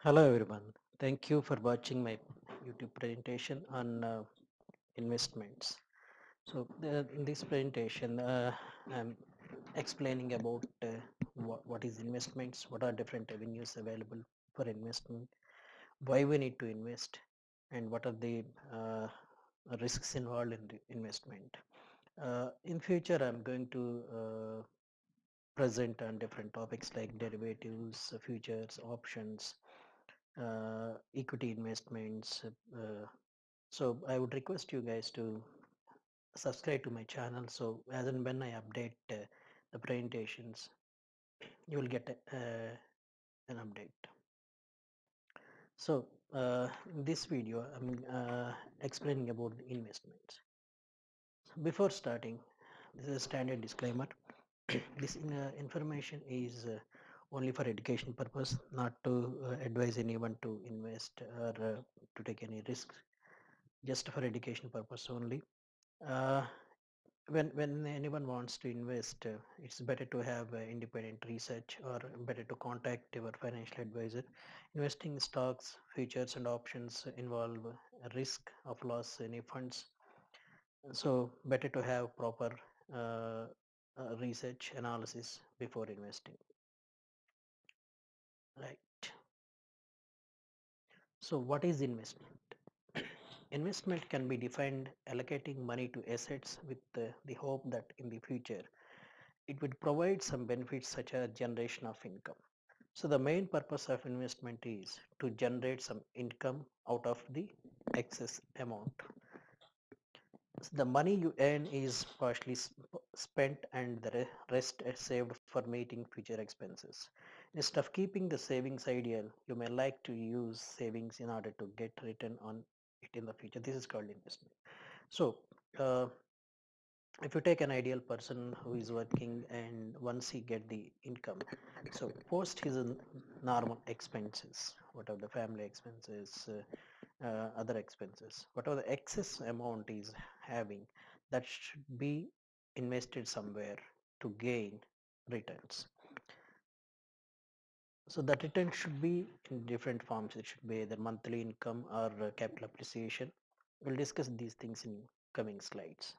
Hello everyone. Thank you for watching my YouTube presentation on investments. In this presentation, I'm explaining about what is investments, what are different avenues available for investment, why we need to invest, and what are the risks involved in the investment. In future, I'm going to present on different topics like derivatives, futures, options, equity investments. So I would request you guys to subscribe to my channel. So as and when I update the presentations, you will get an update. So in this video, I'm explaining about the investments. Before starting, this is a standard disclaimer. This information is only for education purpose, not to advise anyone to invest or to take any risks, just for education purpose only. Uh, when anyone wants to invest, it's better to have independent research or better to contact your financial advisor. Investing in stocks, futures, and options involve a risk of loss any funds, so better to have proper uh, research analysis before investing. Right. So what is investment? Investment can be defined allocating money to assets with the hope that in the future it would provide some benefits such as generation of income. So the main purpose of investment is to generate some income out of the excess amount. So the money you earn is partially spent and the rest is saved for meeting future expenses. Instead of keeping the savings ideal, you may like to use savings in order to get return on it in the future. This is called investment. So uh, if you take an ideal person who is working and once he get the income, so post his normal expenses, whatever the family expenses, other expenses, whatever the excess amount is having, that should be invested somewhere to gain returns. So that return should be in different forms. It should be either monthly income or capital appreciation. We'll discuss these things in coming slides.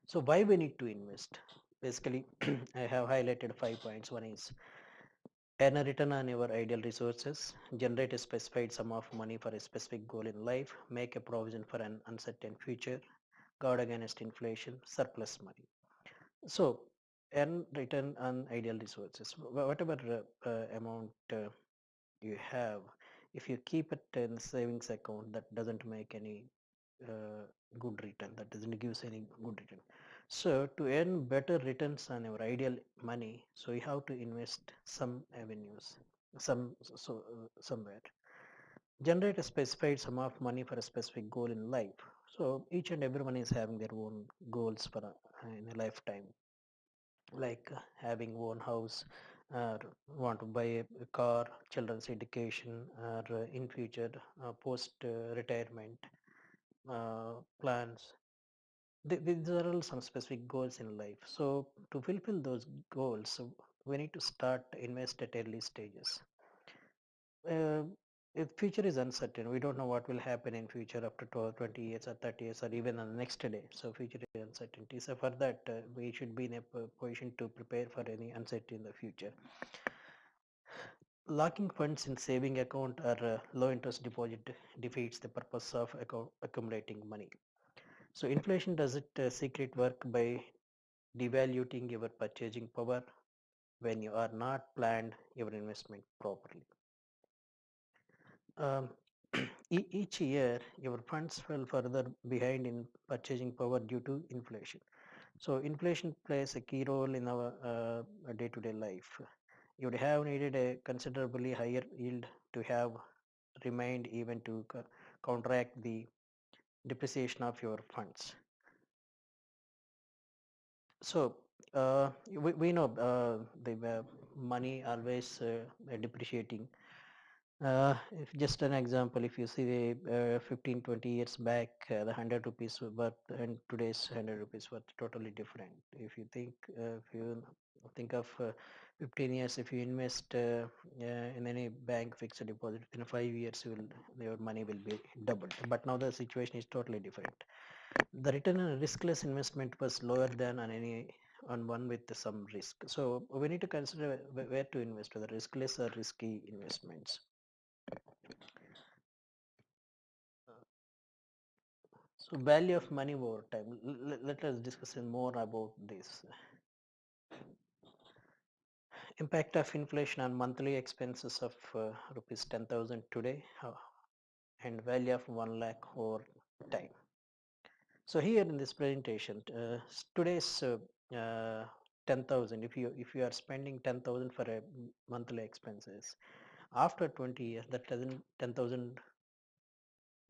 So why we need to invest? Basically, I have highlighted 5 points. One is earn a return on your ideal resources, generate a specified sum of money for a specific goal in life, make a provision for an uncertain future, guard against inflation, surplus money. So earn return on ideal resources. Whatever amount you have, if you keep it in savings account, that doesn't make any uh, good return, that doesn't give us any good return. So to earn better returns on your ideal money, so you have to invest some avenues, somewhere. Generate a specified sum of money for a specific goal in life. So each and everyone is having their own goals for in a lifetime, like having own house, or want to buy a car, children's education, or in future post retirement plans. These are all some specific goals in life. So to fulfill those goals, we need to start invest at early stages. Uh, if future is uncertain, we don't know what will happen in future after 12, 20 years or 30 years or even on the next day. So future is uncertainty. So for that, we should be in a position to prepare for any uncertainty in the future. Locking funds in saving account or low interest deposit defeats the purpose of accumulating money. So inflation does it secret work by devaluing your purchasing power when you are not planned your investment properly. Um, each year, your funds fell further behind in purchasing power due to inflation. So inflation plays a key role in our day-to-day life. You would have needed a considerably higher yield to have remained even to counteract the depreciation of your funds. So we know the money always depreciating. If just an example, if you see the 15, 20 years back, the 100 rupees worth and today's 100 rupees worth totally different. If you think of 15 years, if you invest in any bank fixed deposit, within 5 years your money will be doubled. But now the situation is totally different. The return on riskless investment was lower than on one with some risk. So we need to consider where to invest, whether riskless or risky investments. So value of money over time. Let us discuss more about this. Impact of inflation on monthly expenses of rupees 10,000 today and value of 1 lakh over time. So here in this presentation, today's 10,000, if you are spending 10,000 for a monthly expenses, after 20 years that 10,000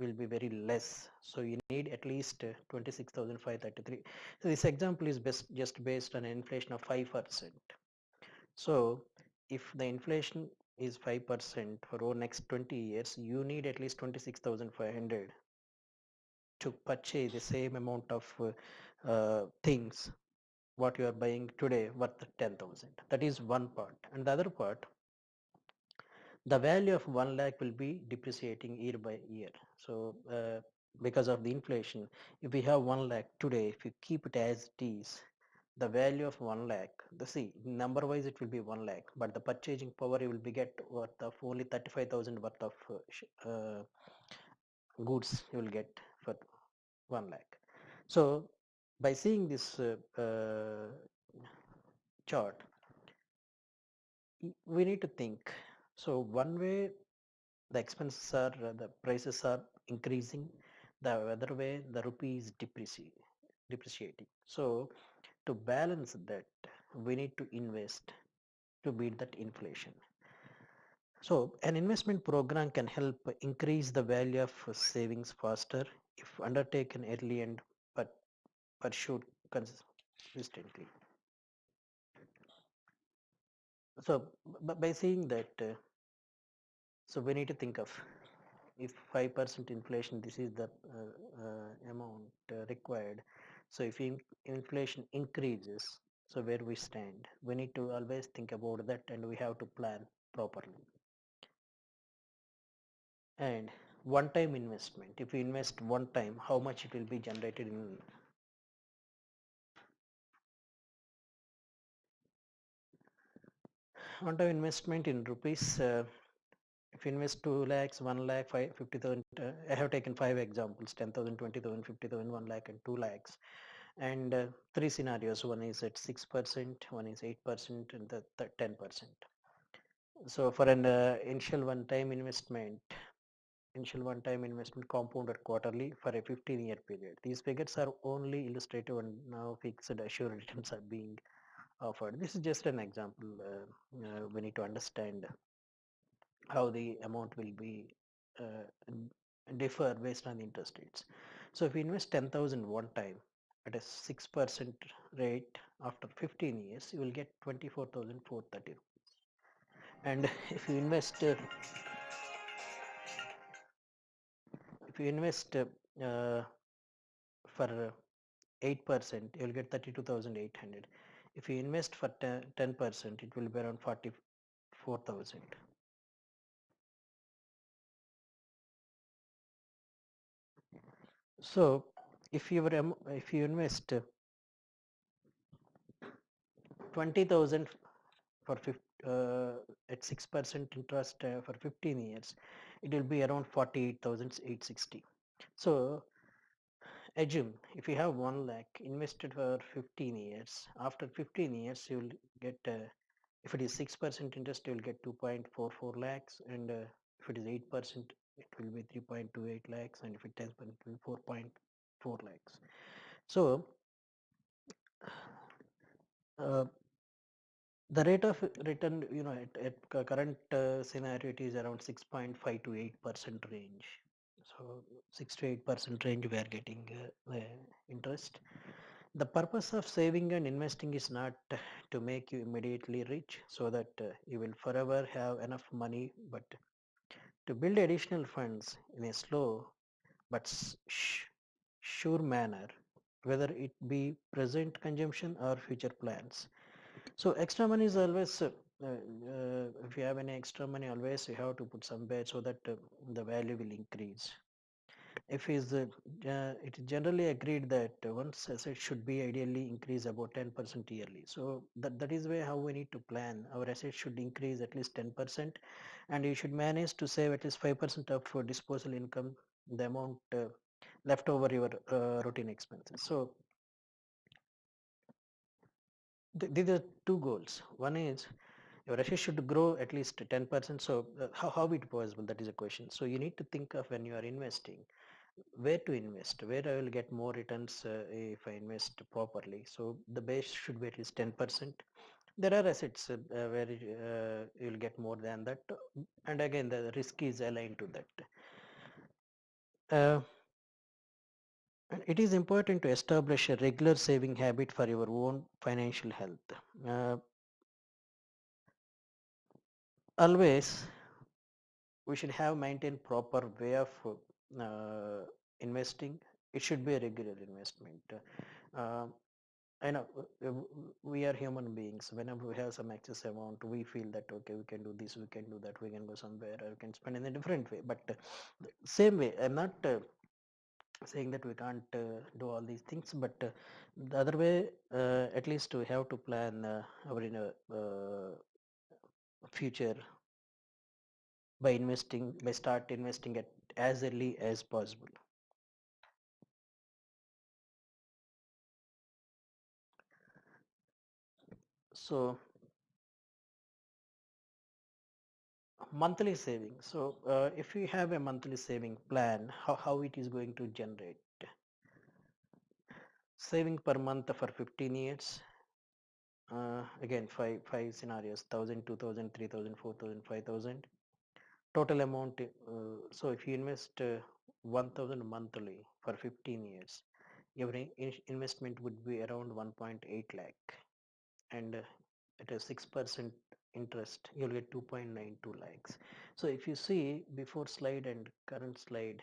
will be very less. So you need at least 26,533. So this example is just based on an inflation of 5%. So if the inflation is 5% for over next 20 years, you need at least 26,500 to purchase the same amount of things what you are buying today worth 10,000. That is one part. And the other part, the value of 1 lakh will be depreciating year by year. So because of the inflation, if we have 1 lakh today, if you keep it as it is, the value of 1 lakh, number wise it will be 1 lakh, but the purchasing power you will be get worth of only 35,000 worth of goods you will get for 1 lakh. So by seeing this chart, we need to think. So one way the expenses are, the prices are increasing, the other way the rupee is depreciating. So to balance that, we need to invest to beat that inflation. So an investment program can help increase the value of savings faster if undertaken early and but pursued consistently. So by saying that, so we need to think of, if 5% inflation, this is the amount required. So if inflation increases, so where we stand, we need to always think about that, and we have to plan properly. And one time investment, if you invest one time, how much it will be generated in one time investment in rupees. If you invest 2 lakhs, 1 lakh, 50,000, I have taken 5 examples: 10,000, 20,000, 50,000, 1 lakh and 2 lakhs. And 3 scenarios: one is at 6%, one is 8%, and the 10%. So for an initial one-time investment compounded quarterly for a 15-year period. These figures are only illustrative, and now fixed assured returns are being offered. This is just an example. We need to understand how the amount will be differ based on the interest rates. So if you invest 10,000 one time at a 6% rate, after 15 years you will get 24,430. And if you invest for 8%, you will get 32,800. If you invest for 10%, it will be around 44,000. So if you invest 20,000 for at 6% interest for 15 years, it will be around 48,860. So assume if you have 1 lakh invested for 15 years, after 15 years you will get, if it is 6% interest, you will get 2.44 lakhs, and if it is 8%, it will be 3.28 lakhs, and if it is 10%, it will be 4.4 lakhs. So uh, the rate of return, at current scenario, it is around 6.5 to 8% range. So 6 to 8% range we are getting interest. The purpose of saving and investing is not to make you immediately rich so that you will forever have enough money, but to build additional funds in a slow but sure manner, whether it be present consumption or future plans. So extra money is always, if you have any extra money, always you have to put somewhere so that the value will increase. If is it is generally agreed that one's asset should be ideally increase about 10% yearly. So that is way how we need to plan. Our assets should increase at least 10%, and you should manage to save at least 5% of disposal income, the amount left over your routine expenses. So these are two goals. One is your assets should grow at least 10%. So how it possible? That is a question. So you need to think of when you are investing, where to invest, where I will get more returns if I invest properly. So the base should be at least 10%. There are assets where you will get more than that, and again the risk is aligned to that. And it is important to establish a regular saving habit for your own financial health. Uh, Always we should have maintained proper way of investing. It should be a regular investment. Uh, I know we are human beings. Whenever we have some excess amount, we feel that okay, we can do this, we can do that, we can go somewhere, or we can spend in a different way. But same way, I'm not saying that we can't do all these things, but the other way, at least we have to plan our future by investing, by start investing at as early as possible. So monthly saving. So if you have a monthly saving plan, how it is going to generate saving per month for 15 years. Again, five scenarios: 1,000, 2,000, 3,000, 4,000, 5,000. Total amount. So if you invest 1,000 monthly for 15 years, your investment would be around 1.8 lakh, and at a 6% interest, you'll get 2.92 lakhs. So if you see before slide and current slide,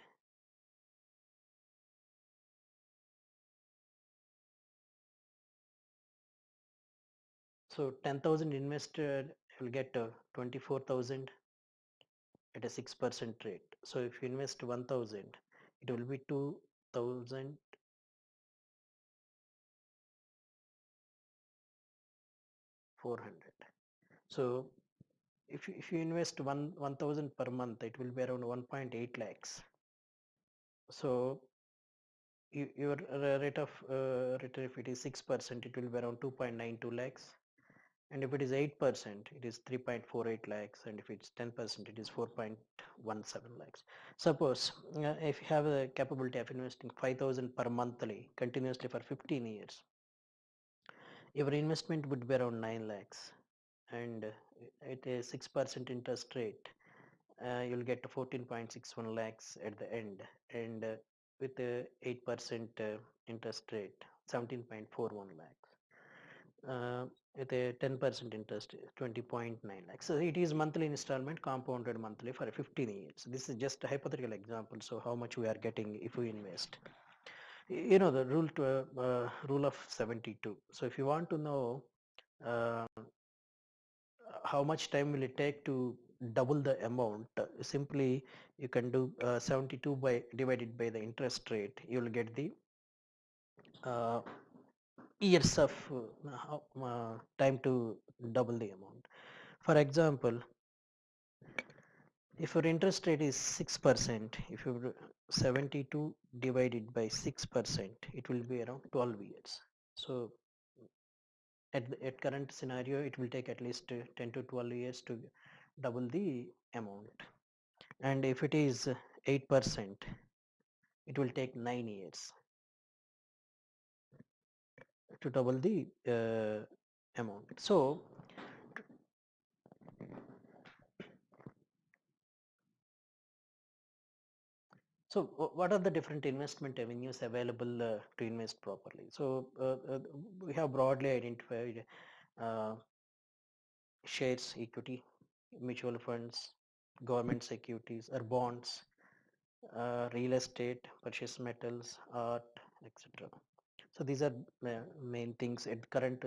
so 10,000 invested will get 24,000 at a 6% rate. So if you invest 1,000, it will be 2,400. So if you invest 1,000 per month, it will be around 1.8 lakhs. So your rate of return, if it is 6%, it will be around 2.92 lakhs. And if it is 8%, it is 3.48 lakhs. And if it's 10%, it is 4.17 lakhs. Suppose if you have the capability of investing 5,000 per monthly continuously for 15 years, your investment would be around 9 lakhs. And at a 6% interest rate, you'll get 14.61 lakhs at the end. And with a 8% interest rate, 17.41 lakhs. With a 10% interest, 20.9 lakhs. So it is monthly installment compounded monthly for 15 years. This is just a hypothetical example. So how much we are getting if we invest? You know the rule of 72. So if you want to know uh, how much time will it take to double the amount, simply you can do 72 by divided by the interest rate. You will get the uh, years of time to double the amount. For example, if your interest rate is 6%, if you 72 divided by 6%, it will be around 12 years. So at current scenario, it will take at least 10 to 12 years to double the amount. And if it is 8%, it will take 9 years to double the amount. So what are the different investment avenues available to invest properly? So we have broadly identified uh, shares, equity, mutual funds, government securities or bonds, real estate, precious metals, art, etc. So these are main things at current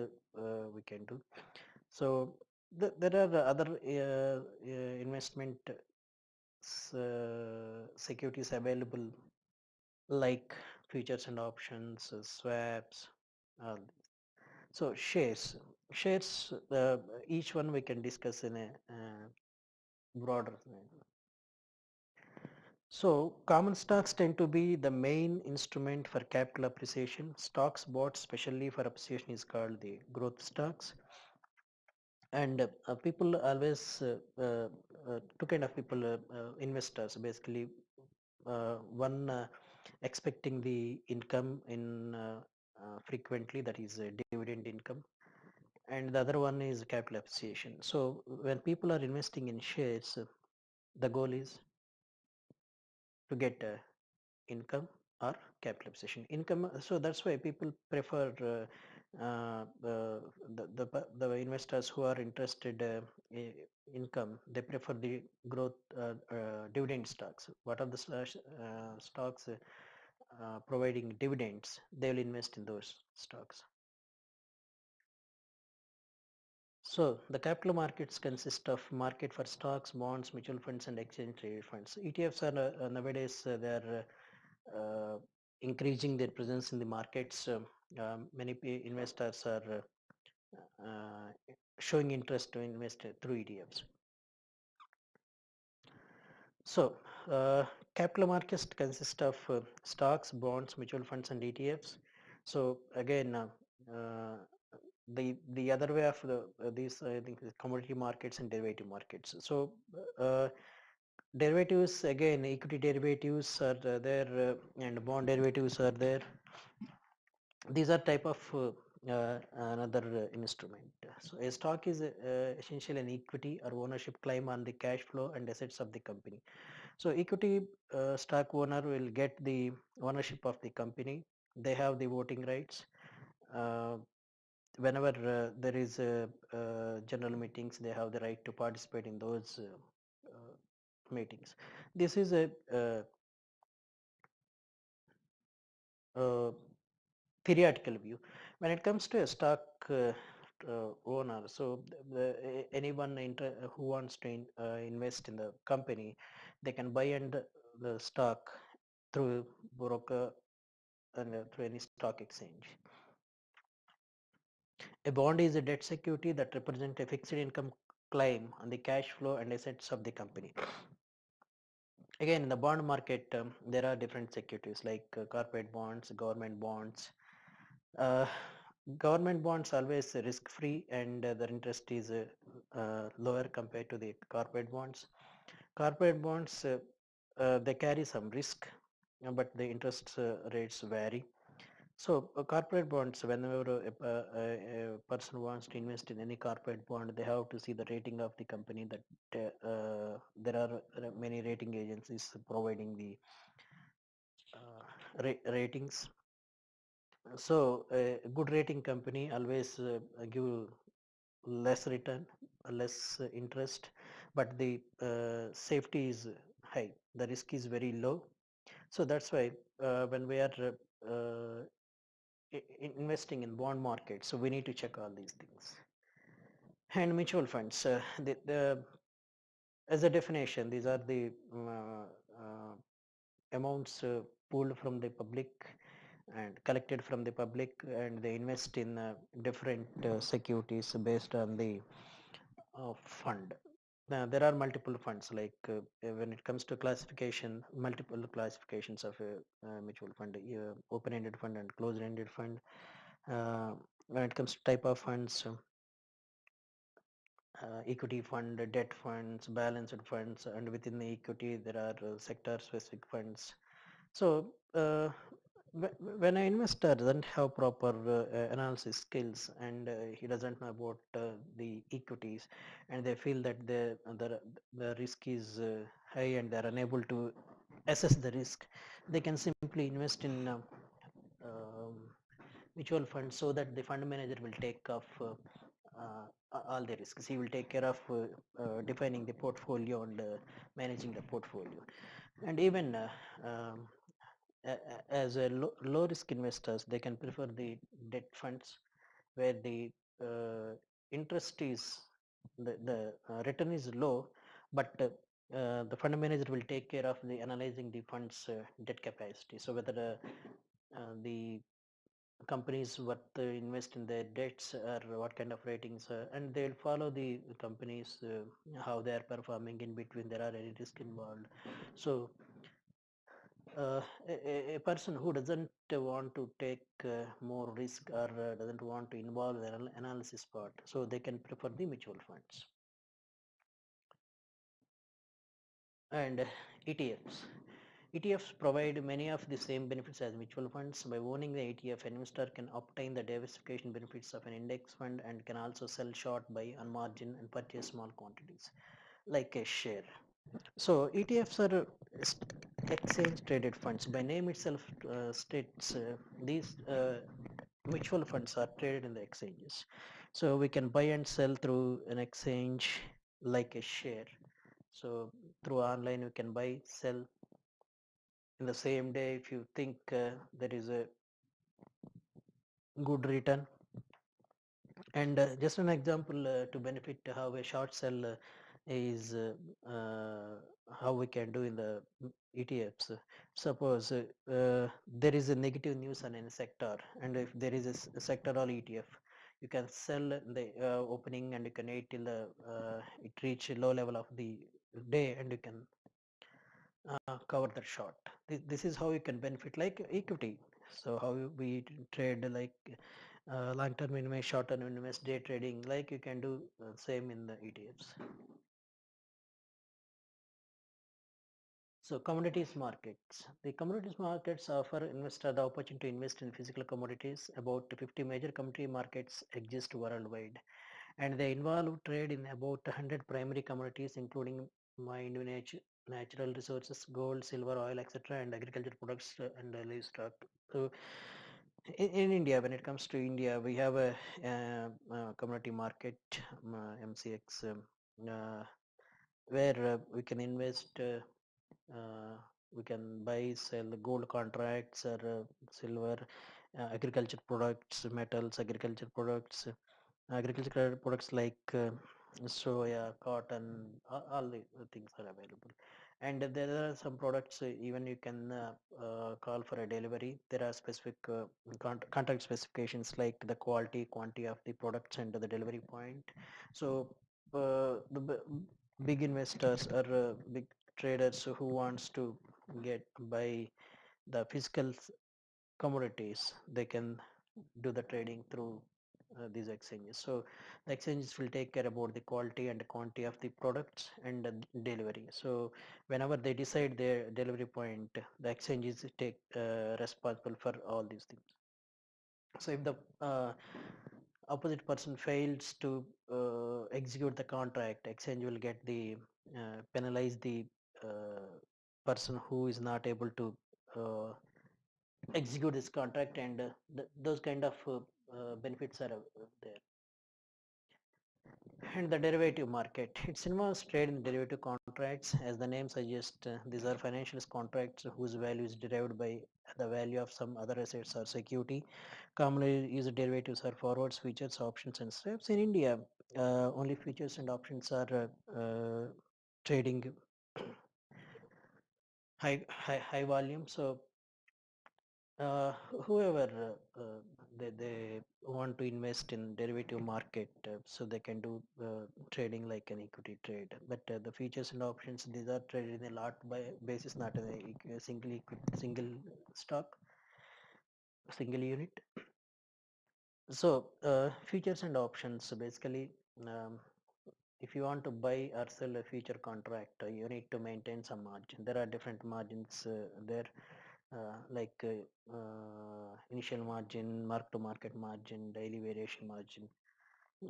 we can do. So there are other investment securities available, like futures and options, swaps. Uh, so shares, each one we can discuss in a broader manner. So common stocks tend to be the main instrument for capital appreciation. Stocks bought specially for appreciation is called the growth stocks. And people always, two kind of people, investors basically, one expecting the income in frequently, that is dividend income, and the other one is capital appreciation. So when people are investing in shares, the goal is to get income or capital appreciation income. So that's why people prefer the investors who are interested income, they prefer the growth dividend stocks. What are the stocks providing dividends, they will invest in those stocks. So the capital markets consist of market for stocks, bonds, mutual funds, and exchange traded funds. ETFs are nowadays they are increasing their presence in the markets. Many investors are showing interest to invest through ETFs. So capital markets consist of stocks, bonds, mutual funds, and ETFs. So again, the other way of these, I think, is commodity markets and derivative markets. So uh, derivatives, again, equity derivatives are there, and bond derivatives are there. These are type of another instrument. So a stock is essentially an equity or ownership claim on the cash flow and assets of the company. So equity stock owner will get the ownership of the company. They have the voting rights. Uh, Whenever there is general meetings, they have the right to participate in those meetings. This is a uh, theoretical view. When it comes to a stock owner, so anyone who wants to invest in the company, they can buy and the stock through broker and through any stock exchange. A bond is a debt security that represents a fixed income claim on the cash flow and assets of the company. Again, in the bond market, there are different securities like corporate bonds, government bonds. Uh, Government bonds always risk free, and their interest is lower compared to the corporate bonds. Corporate bonds, they carry some risk, but the interest rates vary. So corporate bonds, whenever a person wants to invest in any corporate bond, they have to see the rating of the company. That there are many rating agencies providing the ratings. So a good rating company always give less return, less interest, but the safety is high. The risk is very low. So that's why when we are investing in bond market, so we need to check all these things. And mutual funds, as a definition, these are the amounts pooled from the public and collected from the public, and they invest in different securities based on the fund. Now, there are multiple funds, like when it comes to classification, multiple classifications of a mutual fund, open-ended fund and closed-ended fund. When it comes to type of funds, equity fund, debt funds, balanced funds, and within the equity there are sector-specific funds. So when an investor doesn't have proper analysis skills, and he doesn't know about the equities, and they feel that the risk is high and they're unable to assess the risk, they can simply invest in um, mutual funds, so that the fund manager will take off all the risks. He will take care of defining the portfolio and managing the portfolio. And even as a low risk investors, they can prefer the debt funds where the interest is the return is low, but the fund manager will take care of the analyzing the fund's debt capacity. So whether the companies what invest in their debts or what kind of ratings, and they'll follow the companies how they are performing. In between there are any risk involved. So a person who doesn't want to take more risk or doesn't want to involve the analysis part, so they can prefer the mutual funds. And ETFs. ETFs provide many of the same benefits as mutual funds. By owning the ETF, an investor can obtain the diversification benefits of an index fund and can also sell short, buy on margin, and purchase small quantities like a share. So ETFs are exchange traded funds. By name itself states these mutual funds are traded in the exchanges. So we can buy and sell through an exchange like a share. So through online we can buy, sell in the same day if you think there is a good return. And just an example to benefit how a short sell is how we can do in the ETFs. Suppose there is a negative news on any sector, and if there is a sectoral ETF, you can sell the opening and you can wait till it reach a low level of the day and you can cover that short. This is how you can benefit like equity. So how we trade like long-term invest, short-term invest, day trading, like you can do same in the ETFs. So commodities markets. The commodities markets offer investor the opportunity to invest in physical commodities. About 50 major commodity markets exist worldwide, and they involve trade in about 100 primary commodities, including mined natural resources, gold, silver, oil, etc., and agriculture products and livestock. So in India, when it comes to India, we have a commodity market, MCX, where we can invest. We can buy, sell gold contracts or silver, agriculture products, metals, agricultural products like soya, cotton, all the things are available. And there are some products even you can call for a delivery. There are specific contract specifications like the quality, quantity of the products and the delivery point. So the big investors or big traders who wants to get buy the physical commodities, they can do the trading through these exchanges. So the exchanges will take care about the quality and the quantity of the products and the delivery. So whenever they decide their delivery point, the exchanges take responsible for all these things. So if the opposite person fails to execute the contract, exchange will get the penalize the person who is not able to execute this contract, and those kind of benefits are there. And the derivative market, it involves trade in derivative contracts. As the name suggests, these are financial contracts whose value is derived by the value of some other assets or security. Commonly used derivatives are forwards, futures, options, and swaps. In India, only futures and options are trading high volume. So whoever they want to invest in derivative market, so they can do trading like an equity trade. But the futures and options, these are traded in a lot by basis, not in a single stock, single unit. So futures and options, so basically, um, if you want to buy or sell a future contract, you need to maintain some margin. There are different margins there, like initial margin, mark to market margin, daily variation margin.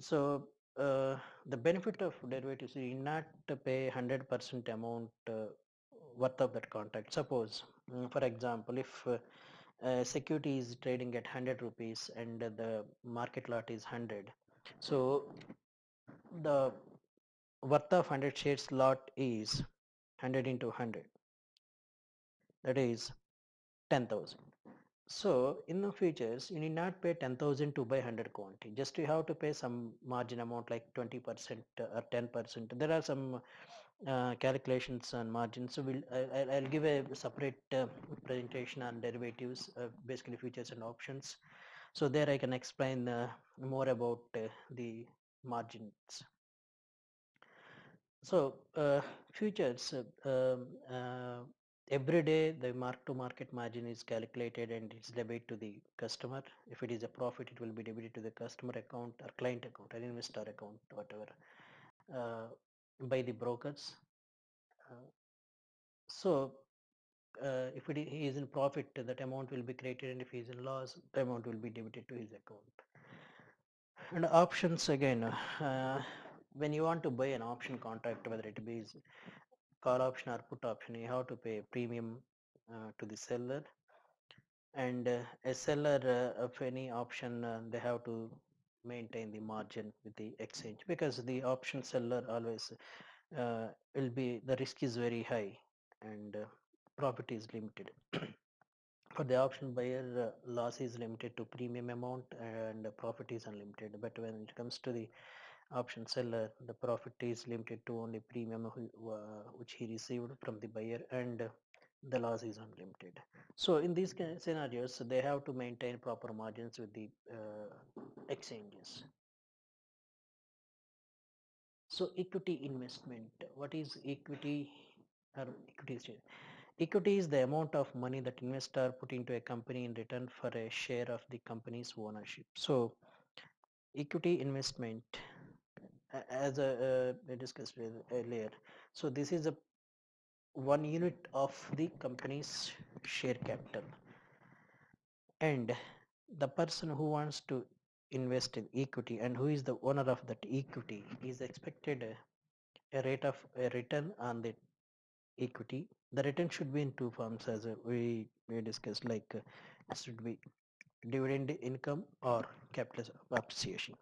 So the benefit of derivatives, you not to pay 100% amount worth of that contract. Suppose, for example, if security is trading at 100 rupees and the market lot is 100, so the worth of 100 shares lot is 100 into 100, that is 10,000. So in the futures, you need not pay 10,000 to buy 100 quantity. Just you have to pay some margin amount like 20% or 10%. There are some calculations on margins. So I'll give a separate presentation on derivatives, basically futures and options. So there I can explain more about the margins. So futures, every day the mark to market margin is calculated and it's debited to the customer. If it is a profit, it will be debited to the customer account or client account or investor account, whatever, uh, by the brokers. Uh, so if he is in profit, that amount will be created, and if he is in loss, the amount will be debited to his account. And options again, when you want to buy an option contract, whether it be call option or put option, you have to pay a premium to the seller, and a seller of any option, they have to maintain the margin with the exchange, because the option seller always will be, the risk is very high and profit is limited. For the option buyer, loss is limited to premium amount and profit is unlimited. But when it comes to the option seller, the profit is limited to only premium which he received from the buyer, and the loss is unlimited. So in these scenarios, they have to maintain proper margins with the exchanges. So equity investment, what is equity or equity share? Equity is the amount of money that investor put into a company in return for a share of the company's ownership. So equity investment, as I discussed earlier, so this is a 1 unit of the company's share capital, and the person who wants to invest in equity and who is the owner of that equity is expected a rate of a return on the equity. The return should be in two forms, as we discussed, like it should be dividend income or capital appreciation.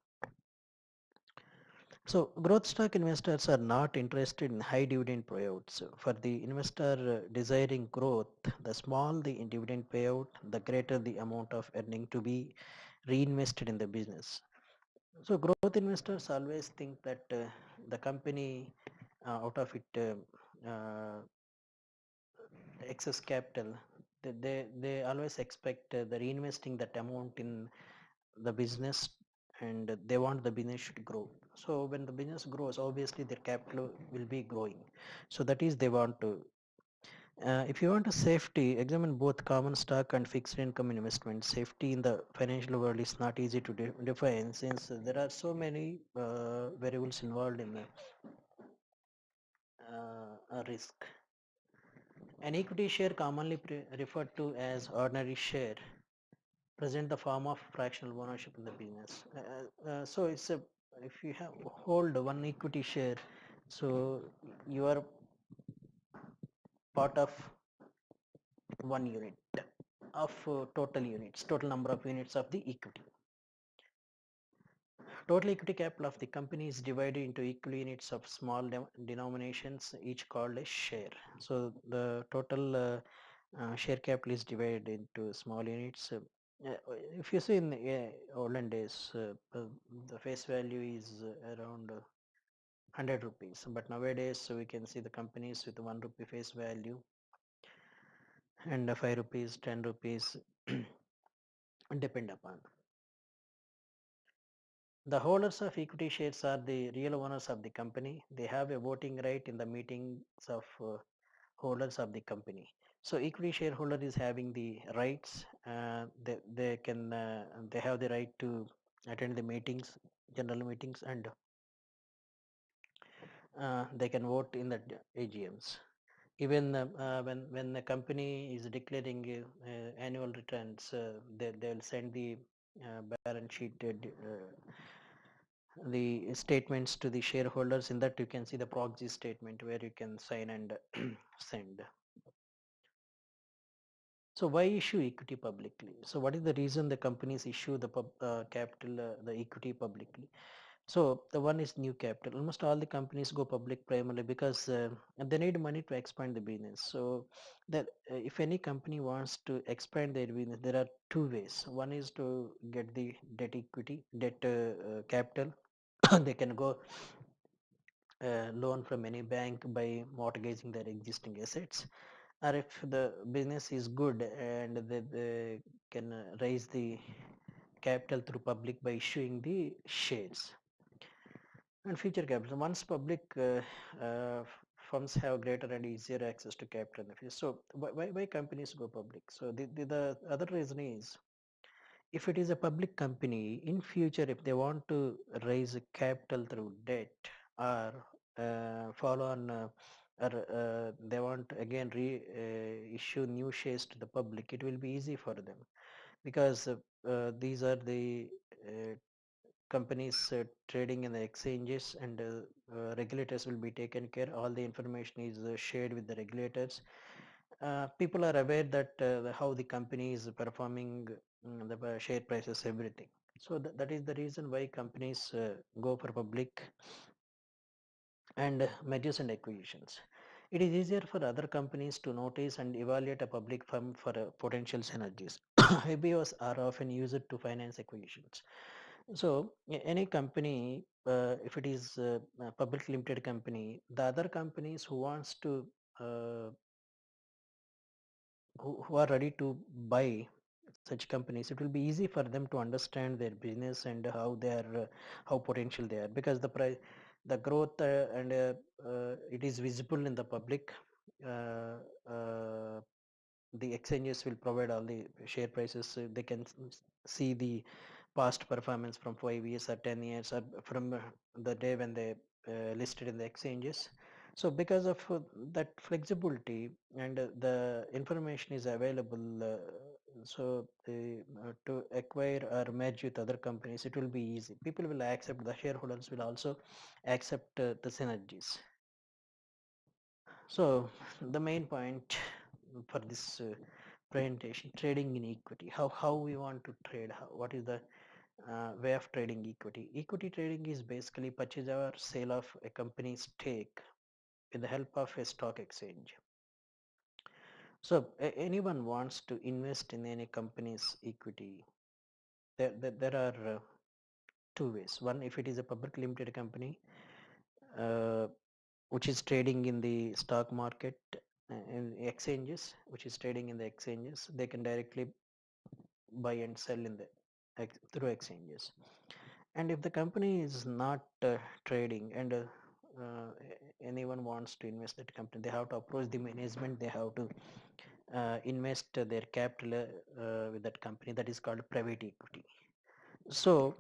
So growth stock investors are not interested in high dividend payouts. For the investor desiring growth, the small the dividend payout, the greater the amount of earning to be reinvested in the business. So growth investors always think that the company, out of it excess capital, they always expect the reinvesting that amount in the business, and they want the business should grow. So when the business grows, obviously their capital will be growing. So that is they want to. If you want a safety, examine both common stock and fixed income investment. Safety in the financial world is not easy to define, since there are so many variables involved in the risk. An equity share, commonly referred to as ordinary share, present the form of fractional ownership in the business. So it's a, if you have hold one equity share, so you are part of 1 unit of total units, total number of units of the equity. Total equity capital of the company is divided into equal units of small denominations, each called a share. So the total share capital is divided into small units. If you see in the olden days, the face value is around 100 rupees, but nowadays we can see the companies with 1 rupee face value and 5 rupees, 10 rupees depend upon. The holders of equity shares are the real owners of the company. They have a voting right in the meetings of holders of the company. So equity shareholder is having the rights. They can they have the right to attend the meetings, general meetings, and they can vote in the AGMs. Even when the company is declaring annual returns, they'll send the balance sheet the statements to the shareholders. In that you can see the proxy statement where you can sign and send. So why issue equity publicly? So what is the reason the companies issue the capital, the equity publicly? So the one is new capital. Almost all the companies go public primarily because they need money to expand the business. So that if any company wants to expand their business, there are two ways. One is to get the debt capital. They can go loan from any bank by mortgaging their existing assets, or if the business is good and they can raise the capital through public by issuing the shares. And future capital. Once public firms have greater and easier access to capital in the future. So why companies go public? So the other reason is, if it is a public company in future, if they want to raise a capital through debt, or follow on or they want to again issue new shares to the public, it will be easy for them, because these are the uh, companies trading in the exchanges, and regulators will be taken care. All the information is shared with the regulators. People are aware that how the company is performing, the share prices, everything. So that is the reason why companies go for public and mergers and acquisitions. It is easier for other companies to notice and evaluate a public firm for potential synergies. IPOs are often used to finance acquisitions. So any company, if it is a public limited company, the other companies who wants to uh, who are ready to buy such companies, it will be easy for them to understand their business and how they are, how potential they are, because the growth and it is visible in the public. Uh, uh, the exchanges will provide all the share prices, so they can see the past performance from 5 years or 10 years, or from the day when they listed in the exchanges. So because of that flexibility, and the information is available, so to acquire or merge with other companies, it will be easy. People will accept, the shareholders will also accept the synergies. So the main point for this presentation, trading in equity, how we want to trade, what is the way of trading equity. Equity trading is basically purchase or sale of a company's stake with the help of a stock exchange. So anyone wants to invest in any company's equity, there are two ways. One, if it is a public limited company uh, which is trading in the stock market, in exchanges, which is trading in the exchanges, they can directly buy and sell in the through exchanges. And if the company is not trading, and anyone wants to invest that company, they have to approach the management, they have to invest their capital with that company. That is called private equity. So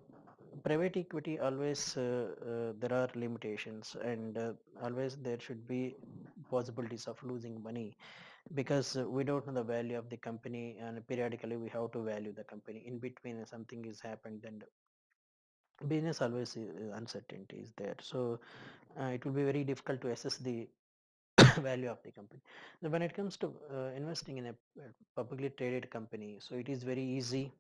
private equity, always there are limitations, and always there should be possibilities of losing money, because we don't know the value of the company, and periodically we have to value the company. In between something is happened, then business always uncertainty is there. So it will be very difficult to assess the value of the company. Now, when it comes to investing in a publicly traded company, so it is very easy.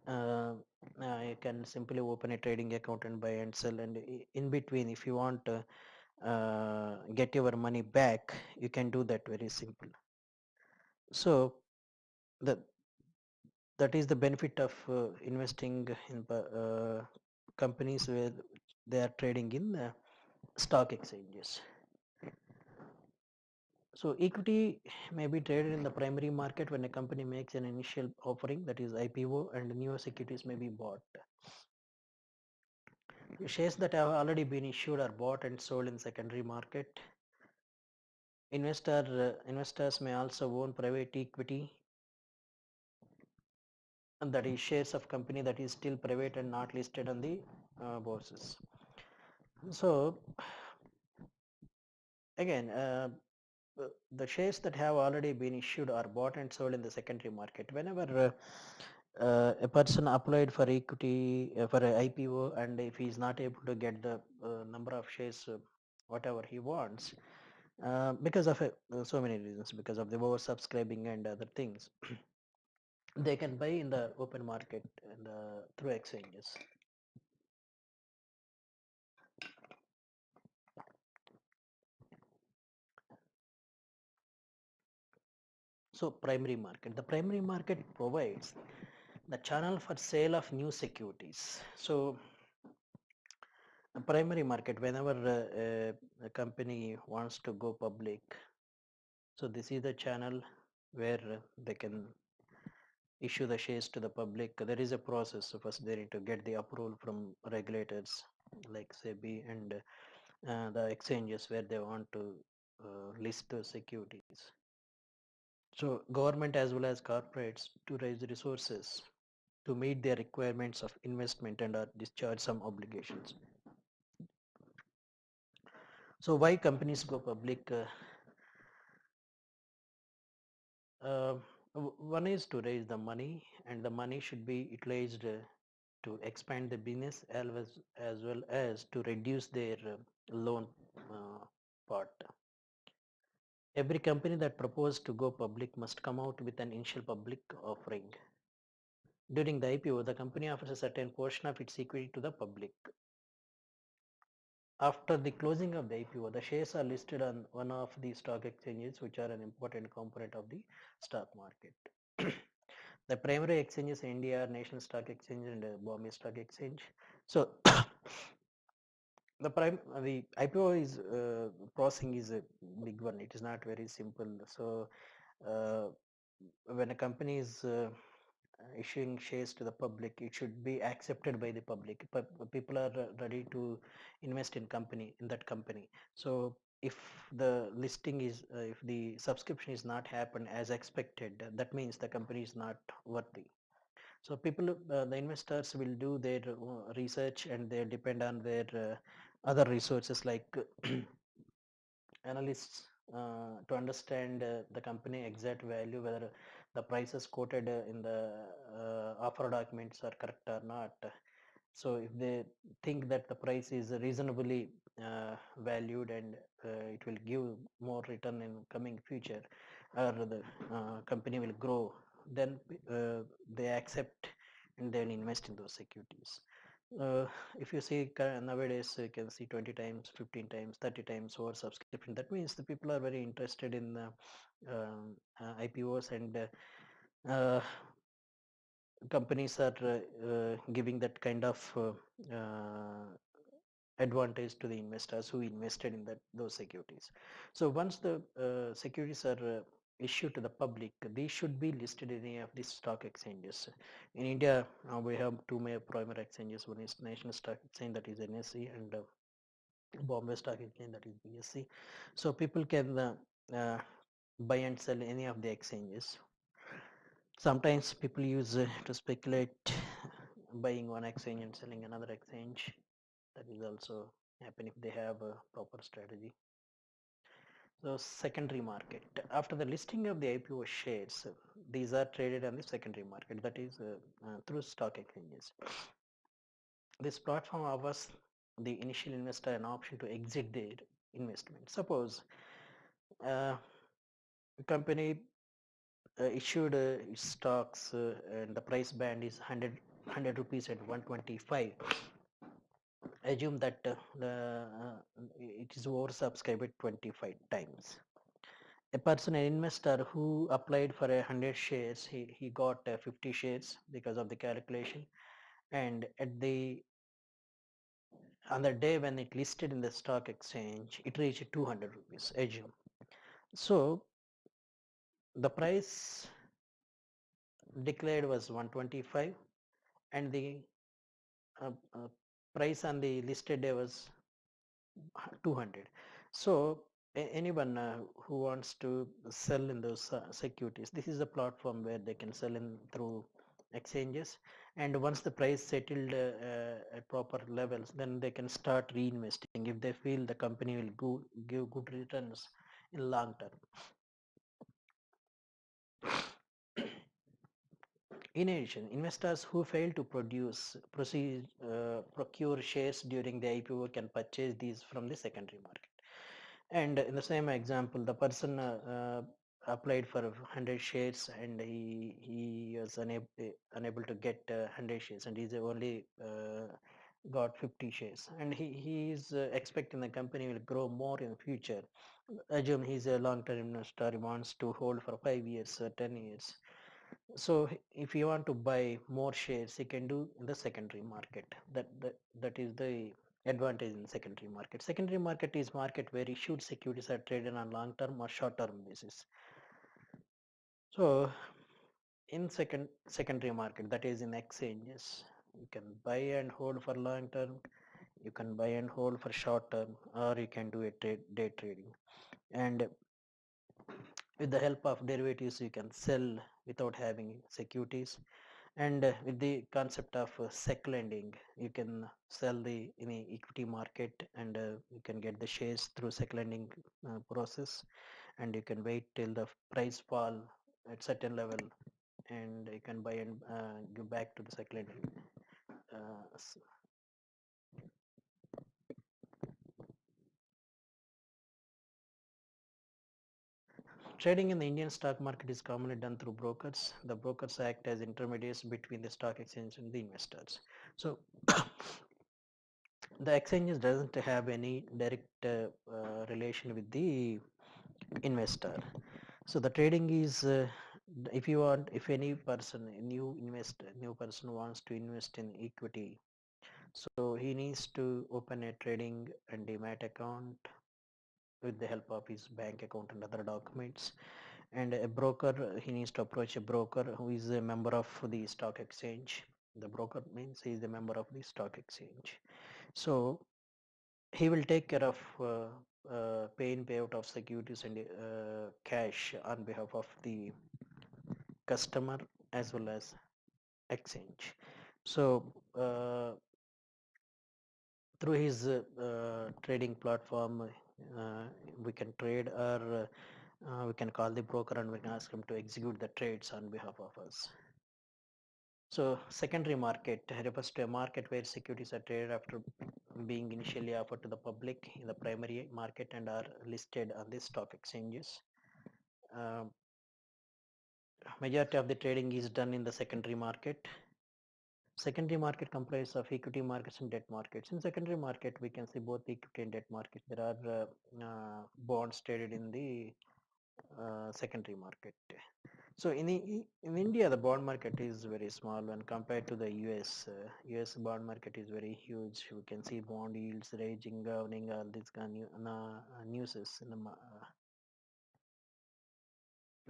You can simply open a trading account and buy and sell, and in between, if you want to get your money back, you can do that very simple. So that that is the benefit of investing in companies where they are trading in stock exchanges. So equity may be traded in the primary market when a company makes an initial offering, that is IPO, and newer securities may be bought. Shares that have already been issued are bought and sold in secondary market. Investors may also own private equity, and that is shares of company that is still private and not listed on the bourses. So again, the shares that have already been issued are bought and sold in the secondary market. Whenever a person applied for equity for a IPO, and if he is not able to get the number of shares whatever he wants, because of so many reasons, because of the oversubscribing and other things, they can buy in the open market and through exchanges. So primary market. The primary market provides the channel for sale of new securities. So a primary market, whenever a company wants to go public, so this is the channel where they can issue the shares to the public. There is a process. So first they need to get the approval from regulators like SEBI and the exchanges where they want to list the securities. So government as well as corporates to raise resources to meet their requirements of investment and discharge some obligations. So why companies go public? Uh, One is to raise the money, and the money should be utilized to expand the business as well as to reduce their loan part. Every company that proposes to go public must come out with an initial public offering. During the IPO, the company offers a certain portion of its equity to the public. After the closing of the IPO, the shares are listed on one of the stock exchanges, which are an important component of the stock market. The primary exchanges in India are National Stock Exchange and Bombay Stock Exchange. So the IPO is processing is a big one. It is not very simple. So uh, when a company is issuing shares to the public, it should be accepted by the public. But people are ready to invest in that company. So if the listing is if the subscription is not happen as expected, that means the company is not worthy. So people, the investors will do their research and they depend on their other resources like analysts to understand the company exact value, whether the prices quoted in the offer documents are correct or not. So if they think that the price is reasonably valued and it will give more return in coming future, or the company will grow, then they accept and then invest in those securities. uh, if you see nowadays, you can see 20 times, 15 times, 30 times over subscription. That means the people are very interested in IPOs, and companies are giving that kind of advantage to the investors who invested in those securities. So once the securities are issued to the public, these should be listed in any of these stock exchanges. In India, we have two major primary exchanges. One is National Stock Exchange, that is NSE, and Bombay Stock Exchange, that is BSE. So people can buy and sell any of the exchanges. Sometimes people use to speculate buying one exchange and selling another exchange. That is also happen if they have a proper strategy. So secondary market. After the listing of the IPO shares, these are traded on the secondary market, that is through stock exchanges. This platform offers the initial investor an option to exit their investment. Suppose a company issued stocks and the price band is 100 rupees at 125. Assume that it is oversubscribed 25 times. A person, an investor who applied for 100 shares, he got 50 shares because of the calculation, and at the on the day when it listed in the stock exchange, it reached 200 rupees, assume. So the price declared was 125 and the uh, uh, price on the listed day was 200. So anyone who wants to sell in those securities, this is a platform where they can sell in through exchanges, and once the price settled at proper levels, then they can start reinvesting if they feel the company will give good returns in long term. In addition, investors who fail to procure shares during the IPO can purchase these from the secondary market. And in the same example, the person applied for 100 shares and he was unable to get 100 shares, and he's only got 50 shares, and he is expecting the company will grow more in the future. Assume he's a long-term investor, he wants to hold for 5 years or 10 years. So if you want to buy more shares, he can do in the secondary market. That is the advantage in secondary market. Secondary market is market where issued securities are traded on long-term or short-term basis. So in secondary market, that is in exchanges, you can buy and hold for long term, you can buy and hold for short term, or you can do a day trading. And with the help of derivatives, you can sell without having securities. And with the concept of sec lending, you can sell the in the equity market, and you can get the shares through sec lending process, and you can wait till the price fall at certain level, and you can buy and give back to the sec lending. Uh, Trading in the Indian stock market is commonly done through brokers. The brokers act as intermediaries between the stock exchange and the investors. So the exchanges doesn't have any direct relation with the investor. So the trading is if any person, a new person wants to invest in equity, so he needs to open a trading and demat account with the help of his bank account and other documents. And a broker, he needs to approach a broker who is a member of the stock exchange. The broker means he is a member of the stock exchange. So he will take care of pay in payout of securities and cash on behalf of the customer as well as exchange. So through his trading platform, uh, we can trade, or we can call the broker and we can ask him to execute the trades on behalf of us. So secondary market refers to a market where securities are traded after being initially offered to the public in the primary market and are listed on the stock exchanges. Um, Majority of the trading is done in the secondary market. Secondary market comprises of equity markets and debt markets. In secondary market, we can see both equity and debt markets. There are bonds traded in the secondary market. So in India, the bond market is very small when compared to the US. US bond market is very huge. We can see bond yields raging, governing all these kind of newses in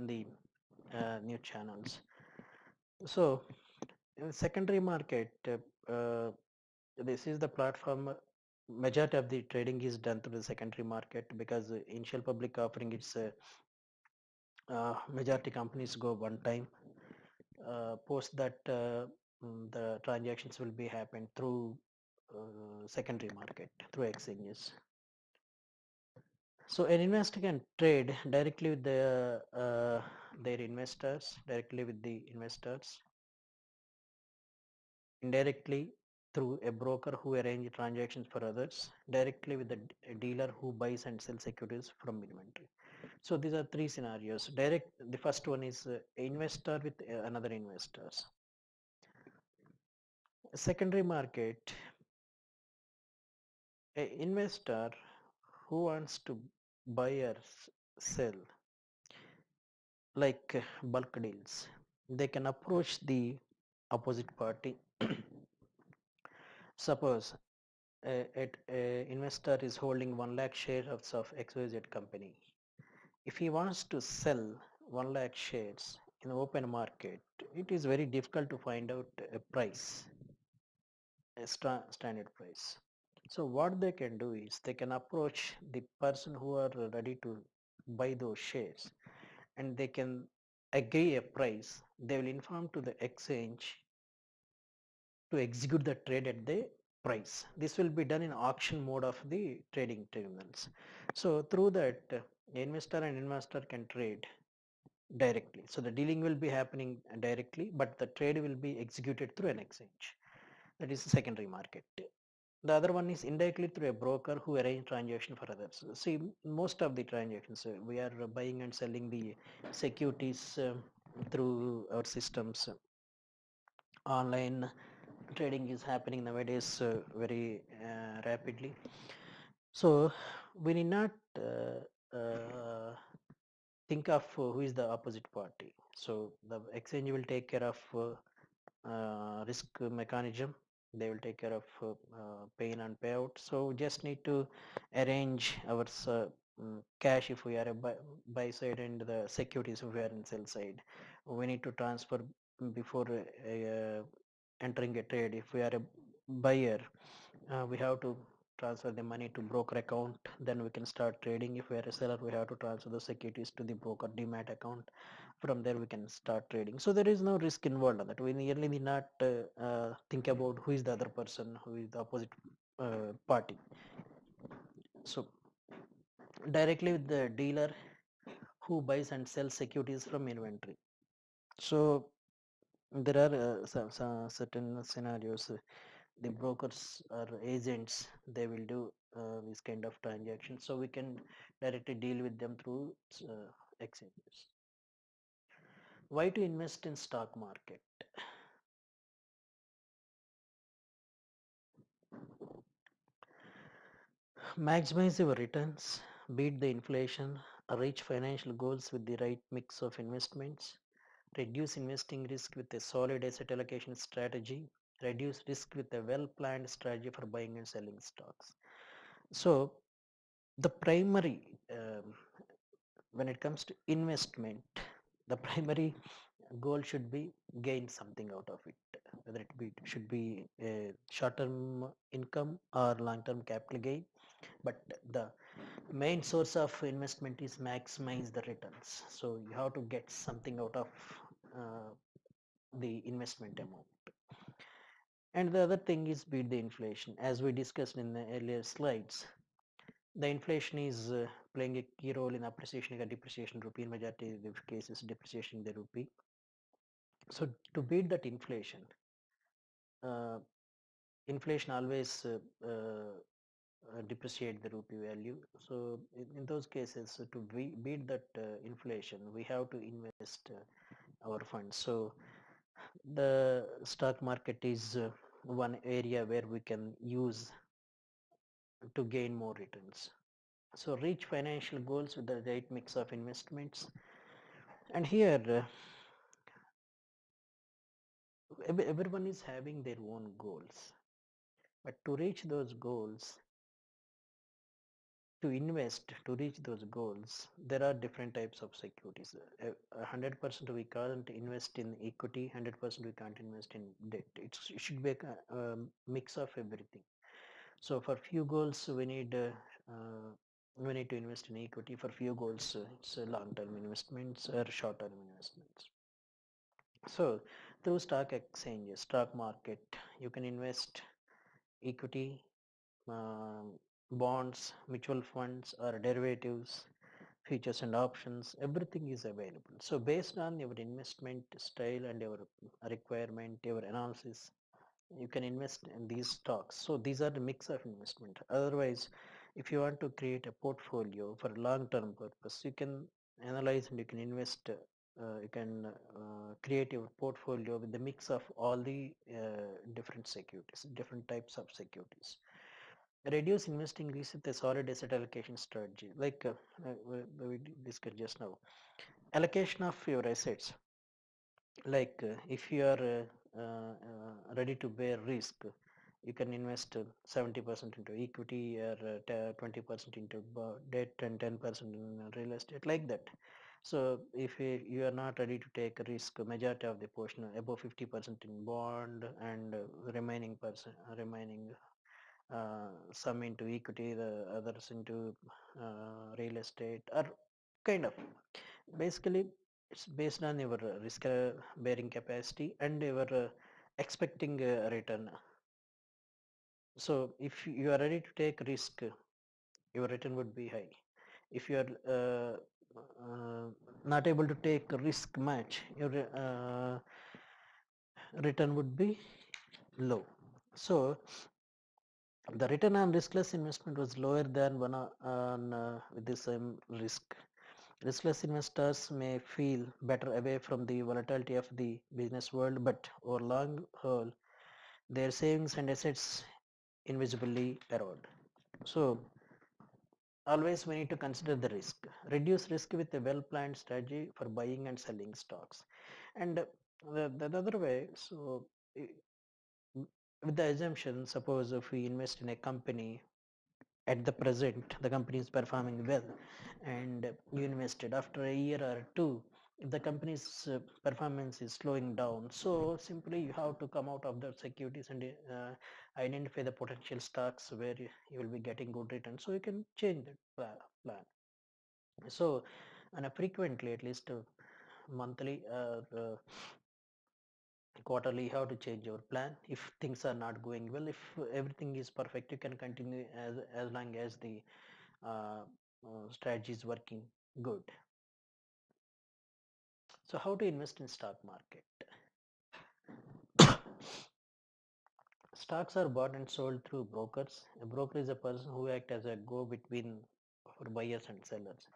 the new channels. So in secondary market, this is the platform. Majority of the trading is done through the secondary market because the initial public offering, it's majority companies go one time. Post that, the transactions will be happened through secondary market through exchanges. So an investor can trade directly with their investors, directly with the investors, indirectly through a broker who arrange transactions for others, directly with the dealer who buys and sells securities from inventory. So these are three scenarios. Direct, the first one is investor with another investors. Secondary market, a investor who wants to buy or sell, like bulk deals, they can approach the opposite party. Suppose a investor is holding 1 lakh shares of XYZ company. If he wants to sell 1 lakh shares in the open market, it is very difficult to find out a price, a standard price. So what they can do is they can approach the person who are ready to buy those shares, and they can agree a price. They will inform to the exchange to execute the trade at the price. This will be done in auction mode of the trading terminals. So through that, investor and investor can trade directly. So the dealing will be happening directly, but the trade will be executed through an exchange. That is the secondary market. The other one is indirectly through a broker who arrange transaction for others. See, most of the transactions, we are buying and selling the securities through our systems online, trading is happening nowadays very rapidly. So we need not think of who is the opposite party. So the exchange will take care of risk mechanism. They will take care of pain and payout. So we just need to arrange our cash if we are a buy side, and the securities if we are in sell side. We need to transfer before entering a trade. If we are a buyer, we have to transfer the money to broker account, then we can start trading. If we are a seller, we have to transfer the securities to the broker demat account. From there we can start trading. So there is no risk involved on that. We really need not think about who is the other person, who is the opposite party. So directly with the dealer who buys and sells securities from inventory. So there are certain scenarios. The brokers or agents, they will do this kind of transactions, so we can directly deal with them through exchanges. Why to invest in stock market? Maximize your returns, beat the inflation, reach financial goals with the right mix of investments, reduce investing risk with a solid asset allocation strategy, reduce risk with a well planned strategy for buying and selling stocks. So the primary when it comes to investment, the primary goal should be gain something out of it, whether it should be a short-term income or long-term capital gain. But the main source of investment is maximize the returns. So you have to get something out of uh, the investment amount. And the other thing is beat the inflation. As we discussed in the earlier slides, the inflation is playing a key role in appreciation and depreciation rupee. In majority of the cases, depreciation the rupee. So to beat that inflation, uh, inflation always depreciate the rupee value. So in those cases, to beat that inflation, we have to invest our funds. So the stock market is one area where we can use to gain more returns. So reach financial goals with the right mix of investments. And here, everyone is having their own goals. But to reach those goals, to invest to reach those goals, there are different types of securities. 100% we can't invest in equity, 100% we can't invest in debt. It should be a mix of everything. So for few goals we need to invest in equity. For few goals it's long-term investments or short-term investments. So through stock exchanges, stock market, you can invest equity, um, bonds, mutual funds, or derivatives, features and options. Everything is available. So based on your investment style and your requirement, your analysis, you can invest in these stocks. So these are the mix of investment. Otherwise, if you want to create a portfolio for long-term purpose, you can analyze and you can invest. You can create your portfolio with the mix of all the different securities, different types of securities. Reduce investing risk with a solid asset allocation strategy, like we discussed just now. Allocation of your assets, like if you are ready to bear risk, you can invest 70% into equity, or 20% into debt, and 10% in real estate, like that. So if you are not ready to take a risk, majority of the portion, above 50% in bond, and remaining some into equity, the others into real estate, or kind of, basically it's based on your risk bearing capacity and your expecting return. So if you are ready to take risk, your return would be high. If you are not able to take risk much, your return would be low. So the return on riskless investment was lower than one on with the same risk. Riskless investors may feel better away from the volatility of the business world, but over long haul, their savings and assets invisibly erode. So always we need to consider the risk. Reduce risk with a well-planned strategy for buying and selling stocks. And the other way, so with the assumption, suppose if we invest in a company at the present, the company is performing well, and you invested after a year or two, if the company's performance is slowing down, so simply you have to come out of the securities and identify the potential stocks where you will be getting good returns, so you can change that plan. So and frequently, at least monthly quarterly, you have to change your plan if things are not going well. If everything is perfect, you can continue as long as the uh, strategy is working good. So how to invest in stock market? Stocks are bought and sold through brokers. A broker is a person who acts as a go between for buyers and sellers.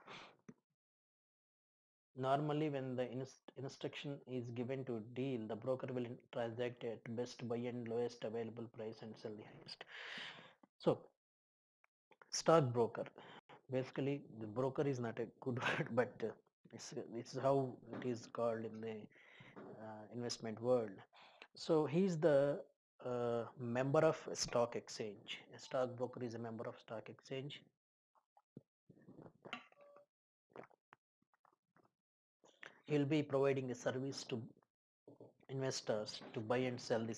Normally, when the instruction is given to deal, the broker will transact at best buy and lowest available price and sell the highest. So, stock broker. Basically, the broker is not a good word, but it's how it is called in the investment world. So he's the member of a stock exchange. A stock broker is a member of stock exchange. He'll be providing a service to investors to buy and sell the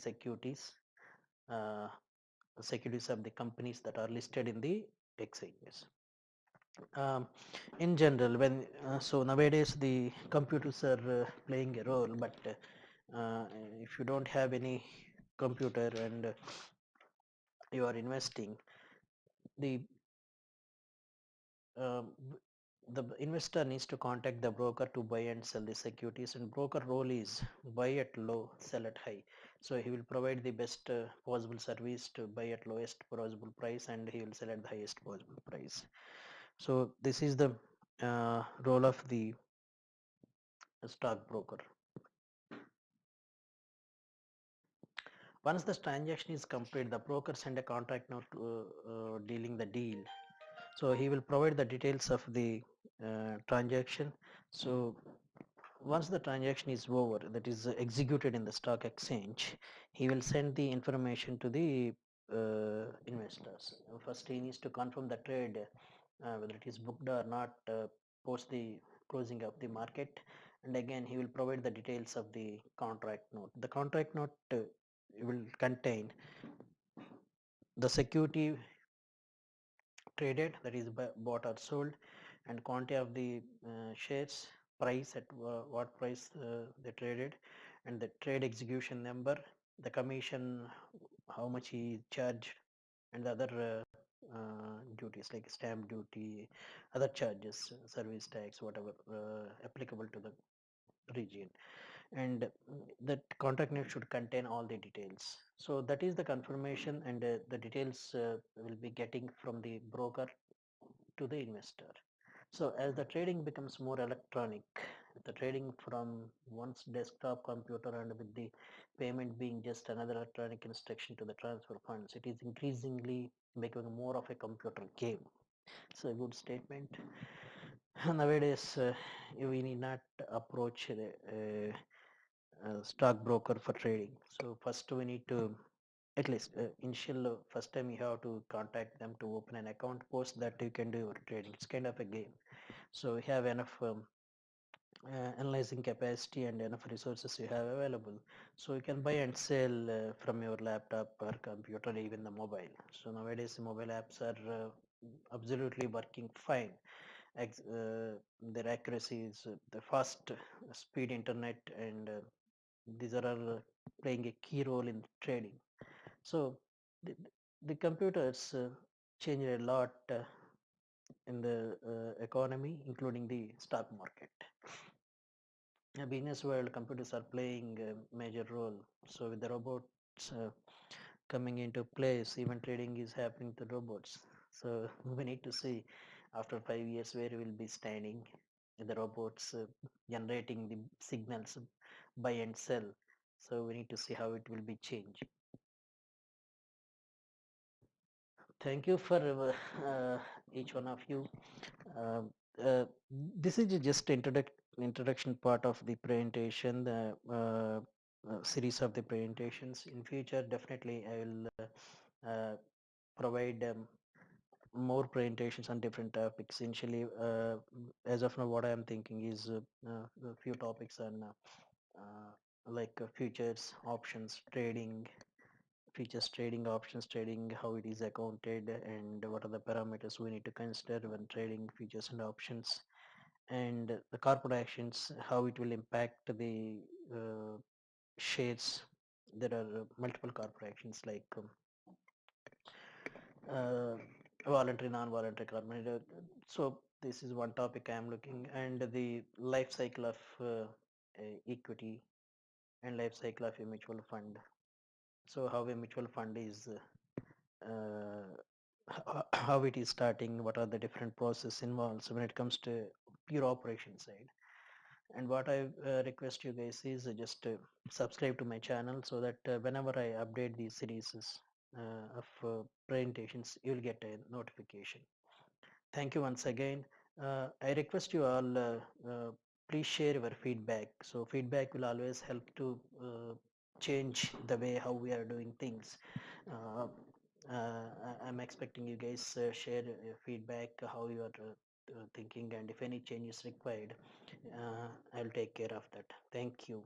uh, securities of the companies that are listed in the exchanges. Um, in general, when so nowadays the computers are playing a role, but if you don't have any computer and you are investing, the um, the investor needs to contact the broker to buy and sell the securities, and broker role is buy at low, sell at high. So he will provide the best possible service to buy at lowest possible price, and he will sell at the highest possible price. So this is the role of the stockbroker. Once the transaction is complete, the broker send a contract note dealing the deal. So he will provide the details of the transaction. So once the transaction is over, that is executed in the stock exchange, he will send the information to the investors. First, he needs to confirm the trade, whether it is booked or not, post the closing of the market, and again he will provide the details of the contract note. The contract note will contain the security traded, that is bought or sold, and quantity of the shares, price at what price they traded, and the trade execution number, the commission, how much he charged, and the other duties like stamp duty, other charges, service tax, whatever applicable to the region. And that contract note should contain all the details. So that is the confirmation, and the details will be getting from the broker to the investor. So as the trading becomes more electronic, the trading from one's desktop computer and with the payment being just another electronic instruction to the transfer funds, it is increasingly becoming more of a computer game. It's a good statement. Nowadays, we need not approach the stockbroker for trading. So first we need to, at least initial first time you have to contact them to open an account. Post that you can do your trading. It's kind of a game. So you have enough analyzing capacity and enough resources you have available, so you can buy and sell from your laptop or computer, even the mobile. So nowadays mobile apps are absolutely working fine. Their accuracy is the fast speed internet, and these are all playing a key role in trading. So the, the computers changed a lot in the economy, including the stock market. Business world, computers are playing a major role. So with the robots coming into place, even trading is happening to robots. So we need to see after 5 years where we will be standing with the robots generating the signals, buy and sell. So we need to see how it will be changed. Thank you for each one of you. Uh, uh, this is just introduction part of the presentation, the series of the presentations. In future, definitely I will provide more presentations on different topics. Initially, as of now, what I am thinking is a few topics on like futures, options, trading, features trading, options trading, how it is accounted, and what are the parameters we need to consider when trading futures and options, and the corporate actions, how it will impact the uh, shares. There are multiple corporate actions like uh, voluntary, non-voluntary carbon. So this is one topic I am looking, and the life cycle of equity and life cycle of a mutual fund. So how a mutual fund is, how it is starting, what are the different process involved. So when it comes to pure operation side, and what I request you guys is just subscribe to my channel so that whenever I update these series of presentations, you'll get a notification. Thank you once again. I request you all, please share your feedback. So feedback will always help to change the way how we are doing things. Uh, I'm expecting you guys share feedback, how you are thinking, and if any change is required, I'll take care of that. Thank you.